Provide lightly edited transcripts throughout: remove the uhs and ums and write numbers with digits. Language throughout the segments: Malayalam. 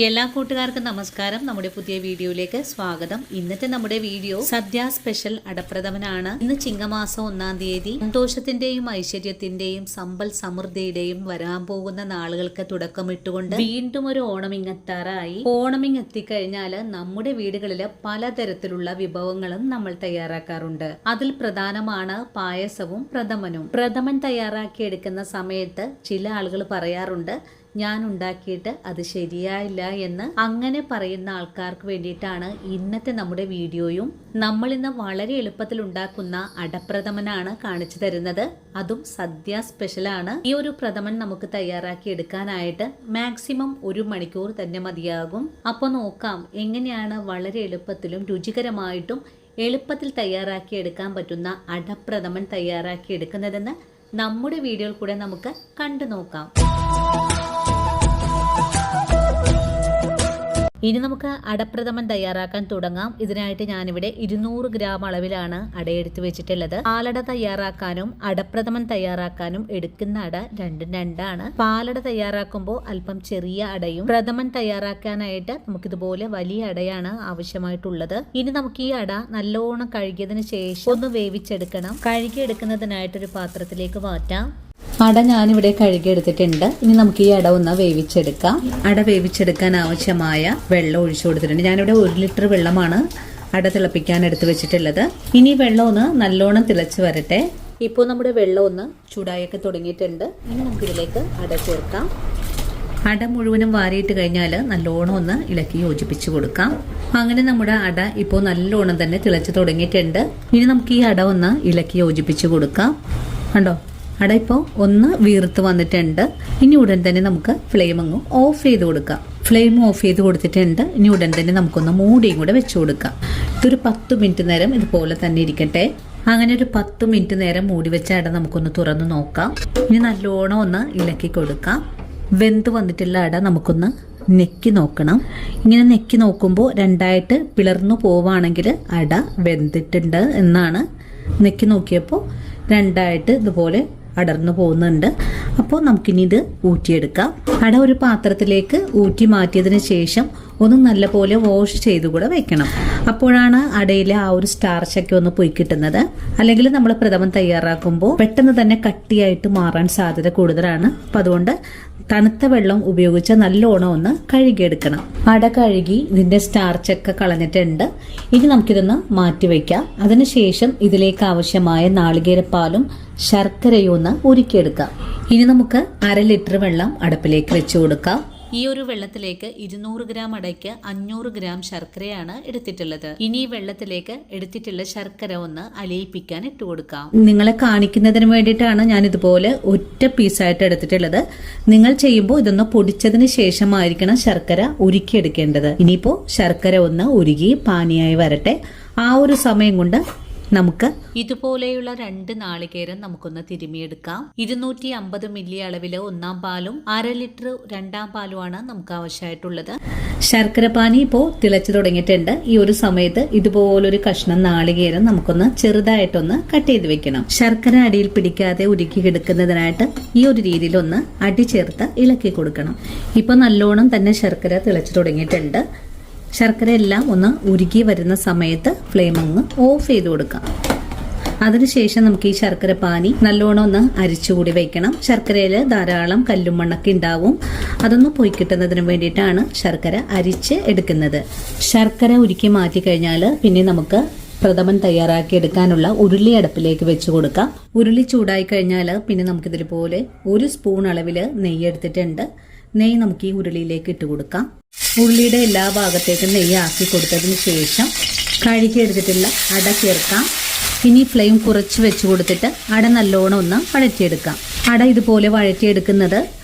എല്ലാ കൂട്ടുകാർക്കും നമസ്കാരം. നമ്മുടെ പുതിയ വീഡിയോയിലേക്ക് സ്വാഗതം. ഇന്നത്തെ നമ്മുടെ വീഡിയോ സദ്യ സ്പെഷ്യൽ അടപ്രഥമനാണ്. ഇന്ന് ചിങ്ങമാസം 1-ാം തീയതി സന്തോഷത്തിന്റെയും ഐശ്വര്യത്തിന്റെയും സമ്പൽ സമൃദ്ധിയുടെയും വരാൻ പോകുന്ന നാളുകൾക്ക് തുടക്കമിട്ടുകൊണ്ട് വീണ്ടും ഒരു ഓണമിങ്ങെത്താറായി. ഓണമിങ്ങെത്തിക്കഴിഞ്ഞാല് നമ്മുടെ വീടുകളിൽ പലതരത്തിലുള്ള വിഭവങ്ങളും നമ്മൾ തയ്യാറാക്കാറുണ്ട്. അതിൽ പ്രധാനമാണ് പായസവും പ്രഥമനും. പ്രഥമൻ തയ്യാറാക്കി എടുക്കുന്ന സമയത്ത് ചില ആളുകൾ പറയാറുണ്ട്, ഞാൻ ഉണ്ടാക്കിയിട്ട് അത് ശരിയായില്ല എന്ന്. അങ്ങനെ പറയുന്ന ആൾക്കാർക്ക് വേണ്ടിയിട്ടാണ് ഇന്നത്തെ നമ്മുടെ വീഡിയോയും. നമ്മൾ ഇന്ന് വളരെ എളുപ്പത്തിൽ ഉണ്ടാക്കുന്ന അടപ്രഥമനാണ് കാണിച്ചു തരുന്നത്. അതും സദ്യ സ്പെഷ്യലാണ്. ഈ ഒരു പ്രഥമൻ നമുക്ക് തയ്യാറാക്കി എടുക്കാനായിട്ട് മാക്സിമം 1 മണിക്കൂർ തന്നെ മതിയാകും. അപ്പോൾ നോക്കാം എങ്ങനെയാണ് വളരെ എളുപ്പത്തിലും രുചികരമായിട്ടും എളുപ്പത്തിൽ തയ്യാറാക്കി എടുക്കാൻ പറ്റുന്ന അടപ്രഥമൻ തയ്യാറാക്കി എടുക്കുന്നതെന്ന് നമ്മുടെ വീഡിയോയിൽ കൂടെ നമുക്ക് കണ്ടു നോക്കാം. ഇനി നമുക്ക് അടപ്രഥമൻ തയ്യാറാക്കാൻ തുടങ്ങാം. ഇതിനായിട്ട് ഞാനിവിടെ 200 ഗ്രാം അളവിലാണ് അടയെടുത്ത് വെച്ചിട്ടുള്ളത്. പാലട തയ്യാറാക്കാനും അടപ്രഥമൻ തയ്യാറാക്കാനും എടുക്കുന്ന അട രണ്ടും രണ്ടാണ്. പാലട തയ്യാറാക്കുമ്പോൾ അല്പം ചെറിയ അടയും, പ്രഥമൻ തയ്യാറാക്കാനായിട്ട് നമുക്കിതുപോലെ വലിയ അടയാണ് ആവശ്യമായിട്ടുള്ളത്. ഇനി നമുക്ക് ഈ അട നല്ലോണം കഴുകിയതിന് ശേഷം ഒന്ന് വേവിച്ചെടുക്കണം. കഴുകിയെടുക്കുന്നതിനായിട്ടൊരു പാത്രത്തിലേക്ക് മാറ്റാം. അട ഞാനിവിടെ കഴുകിയെടുത്തിട്ടുണ്ട്. ഇനി നമുക്ക് ഈ അട ഒന്ന് വേവിച്ചെടുക്കാം. അട വേവിച്ചെടുക്കാൻ ആവശ്യമായ വെള്ളം ഒഴിച്ചു കൊടുത്തിട്ടുണ്ട്. ഞാനിവിടെ 1 ലിറ്റർ വെള്ളമാണ് അട തിളപ്പിക്കാൻ എടുത്ത് വെച്ചിട്ടുള്ളത്. ഇനി വെള്ളം ഒന്ന് നല്ലോണം തിളച്ച് വരട്ടെ. ഇപ്പോൾ നമ്മുടെ വെള്ളം ഒന്ന് ചൂടായൊക്കെ തുടങ്ങിയിട്ടുണ്ട്. ഇനി നമുക്കിതിലേക്ക് അട ചേർക്കാം. അട മുഴുവനും വാരിയിട്ട് കഴിഞ്ഞാൽ നല്ലോണം ഒന്ന് ഇളക്കി യോജിപ്പിച്ച് കൊടുക്കാം. അങ്ങനെ നമ്മുടെ അട ഇപ്പോൾ നല്ലോണം തന്നെ തിളച്ച് തുടങ്ങിയിട്ടുണ്ട്. ഇനി നമുക്ക് ഈ അട ഒന്ന് ഇളക്കി യോജിപ്പിച്ച് കൊടുക്കാം. കണ്ടോ, അട ഇപ്പോൾ ഒന്ന് വീർത്ത് വന്നിട്ടുണ്ട്. ഇനി ഉടൻ തന്നെ നമുക്ക് ഫ്ലെയിം അങ്ങ് ഓഫ് ചെയ്ത് കൊടുക്കാം. ഫ്ലെയിം ഓഫ് ചെയ്ത് കൊടുത്തിട്ടുണ്ട്. ഇനി ഉടൻ തന്നെ നമുക്കൊന്ന് മൂടിയും കൂടെ വെച്ച് കൊടുക്കാം. ഇതൊരു 10 മിനിറ്റ് നേരം ഇതുപോലെ തന്നെ ഇരിക്കട്ടെ. അങ്ങനെ ഒരു 10 മിനിറ്റ് നേരം മൂടി വെച്ച അട നമുക്കൊന്ന് തുറന്ന് നോക്കാം. ഇനി നല്ലോണം ഒന്ന് ഇളക്കി കൊടുക്കാം. വെന്ത് വന്നിട്ടുള്ള അട നമുക്കൊന്ന് നെക്കി നോക്കണം. ഇങ്ങനെ നെക്കി നോക്കുമ്പോൾ രണ്ടായിട്ട് പിളർന്നു പോവുകയാണെങ്കിൽ അട വെന്തിട്ടുണ്ട് എന്നാണ്. നെക്കി നോക്കിയപ്പോൾ രണ്ടായിട്ട് ഇതുപോലെ അടർന്നു പോകുന്നുണ്ട്. അപ്പോൾ നമുക്കിനി ഇത് ഊറ്റിയെടുക്കാം. അട ഒരു പാത്രത്തിലേക്ക് ഊറ്റി മാറ്റിയതിന് ശേഷം ഒന്ന് നല്ലപോലെ വാഷ് ചെയ്ത് കൂടെ വെക്കണം. അപ്പോഴാണ് അടയിലെ ആ ഒരു സ്റ്റാർച്ചൊക്കെ ഒന്ന് പോയി കിട്ടുന്നത്. അല്ലെങ്കിൽ നമ്മൾ പ്രഥമൻ തയ്യാറാക്കുമ്പോൾ പെട്ടെന്ന് തന്നെ കട്ടിയായിട്ട് മാറാൻ സാധ്യത കൂടുതലാണ്. അപ്പം അതുകൊണ്ട് തണുത്ത വെള്ളം ഉപയോഗിച്ച് നല്ലോണം ഒന്ന് കഴുകിയെടുക്കണം. അട കഴുകി ഇതിന്റെ സ്റ്റാർച്ചൊക്കെ കളഞ്ഞിട്ടുണ്ട്. ഇനി നമുക്കിതൊന്ന് മാറ്റി വയ്ക്കാം. അതിനുശേഷം ഇതിലേക്ക് ആവശ്യമായ നാളികേരപ്പാലും ശർക്കരയും ഒന്ന് ഉരുക്കിയെടുക്കാം. ഇനി നമുക്ക് 1/2 ലിറ്റർ വെള്ളം അടുപ്പിലേക്ക് വെച്ച് കൊടുക്കാം. ഈ ഒരു വെള്ളത്തിലേക്ക് 200 ഗ്രാം അടയ്ക്ക് 500 ഗ്രാം ശർക്കരയാണ് എടുത്തിട്ടുള്ളത്. ഇനി ഈ വെള്ളത്തിലേക്ക് എടുത്തിട്ടുള്ള ശർക്കര ഒന്ന് അലിയിപ്പിക്കാൻ ഇട്ട് കൊടുക്കാം. നിങ്ങളെ കാണിക്കുന്നതിന് വേണ്ടിയിട്ടാണ് ഞാൻ ഇതുപോലെ ഒറ്റ പീസായിട്ട് എടുത്തിട്ടുള്ളത്. നിങ്ങൾ ചെയ്യുമ്പോൾ ഇതൊന്ന് പൊടിച്ചതിന് ശേഷമായിരിക്കണം ശർക്കര ഉരുക്കിയെടുക്കേണ്ടത്. ഇനിയിപ്പോൾ ശർക്കര ഒന്ന് ഉരുകി പാനിയായി വരട്ടെ. ആ ഒരു സമയം കൊണ്ട് നമുക്ക് ഇതുപോലെയുള്ള 2 നാളികേരം നമുക്കൊന്ന് തിരുമിയെടുക്കാം. 250 മില്ലി അളവില് 1-ാം പാലും 1/2 ലിറ്റർ 2-ാം പാലുമാണ് നമുക്ക് ആവശ്യമായിട്ടുള്ളത്. ശർക്കര പാനി ഇപ്പോൾ തിളച്ചു തുടങ്ങിയിട്ടുണ്ട്. ഈ ഒരു സമയത്ത് ഇതുപോലൊരു കഷ്ണം നാളികേരം നമുക്കൊന്ന് ചെറുതായിട്ടൊന്ന് കട്ട് ചെയ്ത് വെക്കണം. ശർക്കര അടിയിൽ പിടിക്കാതെ ഉരുക്കി എടുക്കുന്നതിനായിട്ട് ഈ ഒരു രീതിയിലൊന്ന് അടി ചേർത്ത് ഇളക്കി കൊടുക്കണം. ഇപ്പൊ നല്ലോണം തന്നെ ശർക്കര തിളച്ചു തുടങ്ങിയിട്ടുണ്ട്. ശർക്കര എല്ലാം ഒന്ന് ഉരുകി വരുന്ന സമയത്ത് ഫ്ലെയിം ഒന്ന് ഓഫ് ചെയ്ത് കൊടുക്കാം. അതിനുശേഷം നമുക്ക് ഈ ശർക്കര പാനി നല്ലോണം ഒന്ന് അരിച്ചുകൂടി വെക്കണം. ശർക്കരയിൽ ധാരാളം കല്ലും മണ്ണൊക്കെ ഉണ്ടാവും. അതൊന്ന് പോയി കിട്ടുന്നതിന് വേണ്ടിയിട്ടാണ് ശർക്കര അരിച്ച് എടുക്കുന്നത്. ശർക്കര ഉരുക്കി മാറ്റി കഴിഞ്ഞാൽ പിന്നെ നമുക്ക് പ്രഥമൻ തയ്യാറാക്കി എടുക്കാനുള്ള ഉരുളി അടുപ്പിലേക്ക് വെച്ച് കൊടുക്കാം. ഉരുളി ചൂടായി കഴിഞ്ഞാൽ പിന്നെ നമുക്കിതിപോലെ 1 സ്പൂൺ അളവിൽ നെയ്യ് എടുത്തിട്ടുണ്ട്. നെയ്യ് നമുക്ക് ഈ ഉരുളിയിലേക്ക് ഇട്ട് കൊടുക്കാം. ഉരുളിയുടെ എല്ലാ ഭാഗത്തേക്കും നെയ്യ് ആക്കി കൊടുത്തതിന് ശേഷം കഴുകി എടുത്തിട്ടുള്ള അട ചേർക്കാം. ഇനി ഫ്ലെയിം കുറച്ച് വെച്ച് കൊടുത്തിട്ട് അട നല്ലോണം ഒന്ന് വഴറ്റിയെടുക്കാം. അട ഇതുപോലെ വഴറ്റിയെടുക്കുന്നത്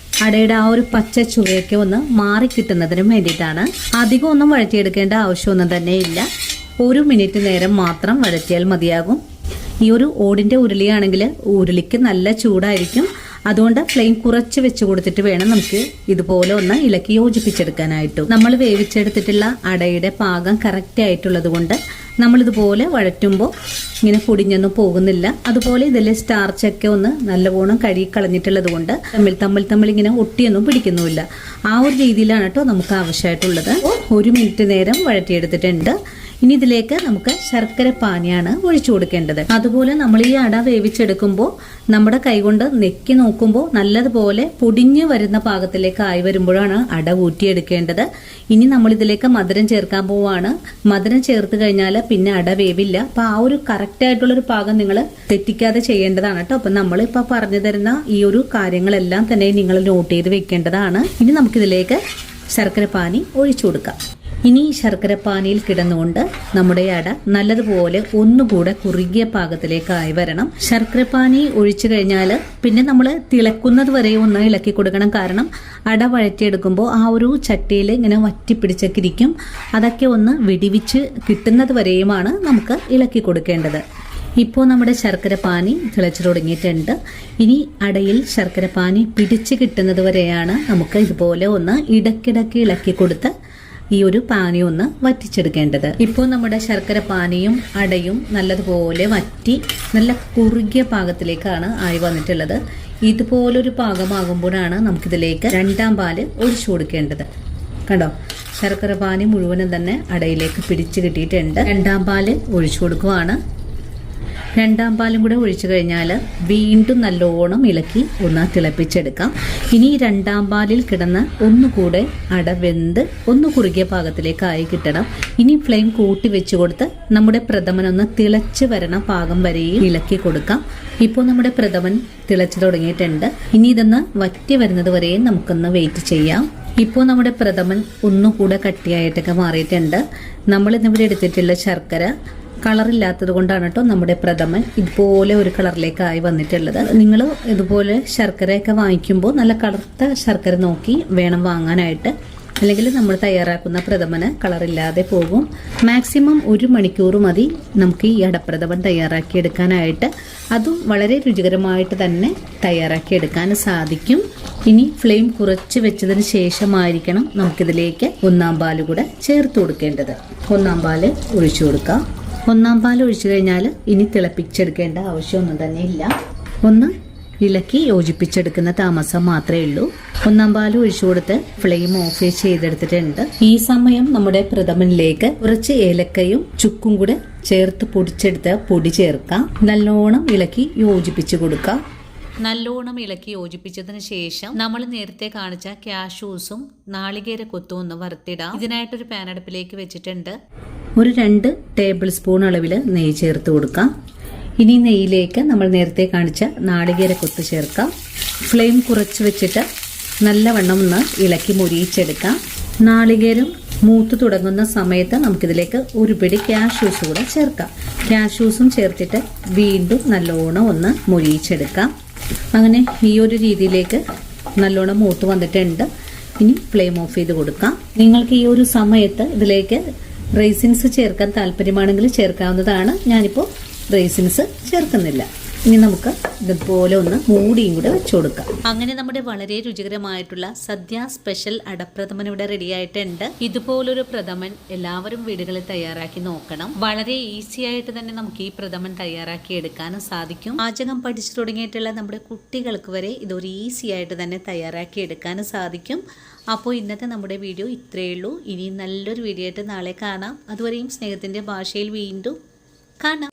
അടയുടെ ആ ഒരു പച്ച ചുവയൊക്കെ ഒന്ന് മാറി കിട്ടുന്നതിന് വേണ്ടിയിട്ടാണ്. അധികം ഒന്നും വഴറ്റിയെടുക്കേണ്ട ആവശ്യമൊന്നും തന്നെ ഇല്ല. 1 മിനിറ്റ് നേരം മാത്രം വഴറ്റിയാൽ മതിയാകും. ഈ ഒരു ഓടിന്റെ ഉരുളിയാണെങ്കിൽ ഉരുളിക്ക് നല്ല ചൂടായിരിക്കും. അതുകൊണ്ട് ഫ്ലെയിം കുറച്ച് വെച്ച് കൊടുത്തിട്ട് വേണം നമുക്ക് ഇതുപോലെ ഒന്ന് ഇളക്കി യോജിപ്പിച്ചെടുക്കാനായിട്ടും. നമ്മൾ വേവിച്ചെടുത്തിട്ടുള്ള അടയുടെ പാകം കറക്റ്റ് ആയിട്ടുള്ളത് കൊണ്ട് നമ്മളിതുപോലെ വഴറ്റുമ്പോൾ ഇങ്ങനെ പൊടിഞ്ഞൊന്നും പോകുന്നില്ല. അതുപോലെ ഇതിലെ സ്റ്റാർച്ചൊക്കെ ഒന്ന് നല്ലവണ്ണം കഴുകി കളഞ്ഞിട്ടുള്ളത് കൊണ്ട് തമ്മിൽ ഇങ്ങനെ ഒട്ടിയൊന്നും പിടിക്കുന്നുമില്ല. ആ ഒരു രീതിയിലാണ് കേട്ടോ നമുക്ക് ആവശ്യമായിട്ടുള്ളത്. 1 മിനിറ്റ് നേരം വഴറ്റിയെടുത്തിട്ടുണ്ട്. ഇനി ഇതിലേക്ക് നമുക്ക് ശർക്കര പാനിയാണ് ഒഴിച്ചു കൊടുക്കേണ്ടത്. അതുപോലെ നമ്മൾ ഈ അട വേവിച്ചെടുക്കുമ്പോൾ നമ്മുടെ കൈകൊണ്ട് നെക്കി നോക്കുമ്പോൾ നല്ലതുപോലെ പൊടിഞ്ഞു വരുന്ന പാകത്തിലേക്ക് ആയി വരുമ്പോഴാണ് അട ഊറ്റിയെടുക്കേണ്ടത്. ഇനി നമ്മൾ ഇതിലേക്ക് മധുരം ചേർക്കാൻ പോവാണ്. മധുരം ചേർത്ത് കഴിഞ്ഞാൽ പിന്നെ അട വേവില്ല. അപ്പൊ ആ ഒരു കറക്റ്റ് ആയിട്ടുള്ളൊരു പാകം നിങ്ങൾ തെറ്റിക്കാതെ ചെയ്യേണ്ടതാണ് കേട്ടോ. അപ്പൊ നമ്മൾ ഇപ്പൊ പറഞ്ഞു തരുന്ന ഈ ഒരു കാര്യങ്ങളെല്ലാം തന്നെ നിങ്ങൾ നോട്ട് ചെയ്ത് വെക്കേണ്ടതാണ്. ഇനി നമുക്കിതിലേക്ക് ശർക്കര പാനി ഒഴിച്ചു കൊടുക്കാം. ഇനി ശർക്കരപ്പാനിയിൽ കിടന്നുകൊണ്ട് നമ്മുടെ അട നല്ലതുപോലെ ഒന്നുകൂടെ കുറുകിയ പാകത്തിലേക്കായി വരണം. ശർക്കരപ്പാനി ഒഴിച്ചു കഴിഞ്ഞാൽ പിന്നെ നമ്മൾ തിളക്കുന്നത് വരെ ഒന്ന് ഇളക്കി കൊടുക്കണം. കാരണം അട വഴറ്റിയെടുക്കുമ്പോൾ ആ ഒരു ചട്ടിയിൽ ഇങ്ങനെ വറ്റിപ്പിടിച്ചൊക്കെ ഇരിക്കും. അതൊക്കെ ഒന്ന് വെടിവിച്ച് കിട്ടുന്നത് വരെയുമാണ് നമുക്ക് ഇളക്കി കൊടുക്കേണ്ടത്. ഇപ്പോൾ നമ്മുടെ ശർക്കരപ്പാനി തിളച്ചു തുടങ്ങിയിട്ടുണ്ട്. ഇനി അടയിൽ ശർക്കരപ്പാനി പിടിച്ച് കിട്ടുന്നത് വരെയാണ് നമുക്ക് ഇതുപോലെ ഒന്ന് ഇടയ്ക്കിടയ്ക്ക് ഇളക്കി കൊടുത്ത് ഈ ഒരു പാനി ഒന്ന് വറ്റിച്ചെടുക്കേണ്ടത്. ഇപ്പോൾ നമ്മുടെ ശർക്കര പാനിയും അടയും നല്ലതുപോലെ വറ്റി നല്ല കുറുകിയ പാകത്തിലേക്കാണ് ആയി വന്നിട്ടുള്ളത്. ഇതുപോലൊരു പാകമാകുമ്പോഴാണ് നമുക്കിതിലേക്ക് 2ാം പാല് ഒഴിച്ചു കൊടുക്കേണ്ടത്. കണ്ടോ, ശർക്കര പാനി മുഴുവനും തന്നെ അടയിലേക്ക് പിടിച്ചു കിട്ടിയിട്ടുണ്ട്. 2ാം പാല് ഒഴിച്ചു കൊടുക്കുവാണ്. 2ാം പാലും കൂടെ ഒഴിച്ചു കഴിഞ്ഞാൽ വീണ്ടും നല്ലോണം ഇളക്കി ഒന്ന് തിളപ്പിച്ചെടുക്കാം. ഇനി 2ാം പാലിൽ കിടന്ന് ഒന്നുകൂടെ അട വെന്ത് ഒന്ന് കുറുകിയ പാകത്തിലേക്കായി കിട്ടണം. ഇനി ഫ്ലെയിം കൂട്ടി വെച്ച് കൊടുത്ത് നമ്മുടെ പ്രഥമനൊന്ന് തിളച്ച് വരണ പാകം വരെയും ഇളക്കി കൊടുക്കാം. ഇപ്പോൾ നമ്മുടെ പ്രഥമൻ തിളച്ചു തുടങ്ങിയിട്ടുണ്ട്. ഇനി ഇതൊന്ന് വറ്റി വരുന്നത് വരെയും നമുക്കൊന്ന് വെയിറ്റ് ചെയ്യാം. ഇപ്പോൾ നമ്മുടെ പ്രഥമൻ ഒന്നുകൂടെ കട്ടിയായിട്ടൊക്കെ മാറിയിട്ടുണ്ട്. നമ്മൾ ഇന്നിവിടെ എടുത്തിട്ടുള്ള ശർക്കര കളറില്ലാത്തത് കൊണ്ടാണ് കേട്ടോ നമ്മുടെ പ്രഥമൻ ഇതുപോലെ ഒരു കളറിലേക്കായി വന്നിട്ടുള്ളത്. നിങ്ങൾ ഇതുപോലെ ശർക്കരയൊക്കെ വാങ്ങിക്കുമ്പോൾ നല്ല കറുത്ത ശർക്കര നോക്കി വേണം വാങ്ങാനായിട്ട്. അല്ലെങ്കിൽ നമ്മൾ തയ്യാറാക്കുന്ന പ്രഥമന് കളറില്ലാതെ പോകും. മാക്സിമം 1 മണിക്കൂർ മതി നമുക്ക് ഈ അടപ്രഥമൻ തയ്യാറാക്കിയെടുക്കാനായിട്ട്. അതും വളരെ രുചികരമായിട്ട് തന്നെ തയ്യാറാക്കിയെടുക്കാൻ സാധിക്കും. ഇനി ഫ്ലെയിം കുറച്ച് വെച്ചതിന് ശേഷമായിരിക്കണം നമുക്കിതിലേക്ക് 1ാം പാല് കൂടെ ചേർത്ത് കൊടുക്കേണ്ടത്. 1ാം പാല് ഒഴിച്ചു കൊടുക്കാം. 1ാം പാൽ ഒഴിച്ചു കഴിഞ്ഞാൽ ഇനി തിളപ്പിച്ചെടുക്കേണ്ട ആവശ്യമൊന്നും തന്നെ ഇല്ല. ഒന്ന് ഇളക്കി യോജിപ്പിച്ചെടുക്കുന്ന താമസം മാത്രമേ ഉള്ളൂ. 1ാം പാൽ ഒഴിച്ചു കൊടുത്ത് ഫ്ലെയിം ഓഫ് ചെയ്തെടുത്തിട്ടുണ്ട്. ഈ സമയം നമ്മുടെ പ്രഥമനിലേക്ക് കുറച്ച് ഏലക്കയും ചുക്കും കൂടെ ചേർത്ത് പൊടിച്ചെടുത്ത പൊടി ചേർക്കാം. നല്ലോണം ഇളക്കി യോജിപ്പിച്ചു കൊടുക്കാം. നല്ലോണം ഇളക്കി യോജിപ്പിച്ചതിന് ശേഷം നമ്മൾ നേരത്തെ കാണിച്ച കാഷ്യൂസും നാളികേര കൊത്തും ഒന്ന് വറുത്തിടാം. ഇതിനായിട്ടൊരു പാൻ അടുപ്പിലേക്ക് വെച്ചിട്ടുണ്ട്. ഒരു 2 ടേബിൾ സ്പൂൺ അളവിൽ നെയ്യ് ചേർത്ത് കൊടുക്കാം. ഇനി നെയ്യിലേക്ക് നമ്മൾ നേരത്തെ കാണിച്ച നാളികേര കൊത്ത് ചേർക്കാം. ഫ്ലെയിം കുറച്ച് വെച്ചിട്ട് നല്ലവണ്ണം ഒന്ന് ഇളക്കി മുരിയിച്ചെടുക്കാം. നാളികേരം മൂത്ത് തുടങ്ങുന്ന സമയത്ത് നമുക്കിതിലേക്ക് ഒരു പിടി കാഷ്യൂസ് കൂടെ ചേർക്കാം. കാഷ്യൂസും ചേർത്തിട്ട് വീണ്ടും നല്ലോണം ഒന്ന് മുരിയിച്ചെടുക്കാം. അങ്ങനെ ഈ ഒരു രീതിയിലേക്ക് നല്ലോണം മൂത്ത് വന്നിട്ടുണ്ട്. ഇനി ഫ്ലെയിം ഓഫ് ചെയ്ത് കൊടുക്കാം. നിങ്ങൾക്ക് ഈ ഒരു സമയത്ത് ഇതിലേക്ക് റൈസിൻസ് ചേർക്കാൻ താല്പര്യമാണെങ്കിൽ ചേർക്കാവുന്നതാണ്. ഞാനിപ്പോൾ റൈസിൻസ് ചേർക്കുന്നില്ല. ഇനി നമുക്ക് ഇതുപോലെ ഒന്ന് മൂടിയും കൂടെ വെച്ചു കൊടുക്കാം. അങ്ങനെ നമ്മുടെ വളരെ രുചികരമായിട്ടുള്ള സദ്യ സ്പെഷ്യൽ അടപ്രഥമൻ ഇവിടെ റെഡി ആയിട്ടുണ്ട്. ഇതുപോലൊരു പ്രഥമൻ എല്ലാവരും വീടുകളിൽ തയ്യാറാക്കി നോക്കണം. വളരെ ഈസി ആയിട്ട് തന്നെ നമുക്ക് ഈ പ്രഥമൻ തയ്യാറാക്കി എടുക്കാനും സാധിക്കും. പാചകം പഠിച്ചു തുടങ്ങിയിട്ടുള്ള നമ്മുടെ കുട്ടികൾക്ക് വരെ ഇതൊരു ഈസി ആയിട്ട് തന്നെ തയ്യാറാക്കി എടുക്കാനും സാധിക്കും. അപ്പോൾ ഇന്നത്തെ നമ്മുടെ വീഡിയോ ഇത്രയേ ഉള്ളൂ. ഇനി നല്ലൊരു വീഡിയോ ആയിട്ട് നാളെ കാണാം. അതുവരെയും സ്നേഹത്തിൻ്റെ ഭാഷയിൽ വീണ്ടും കാണാം.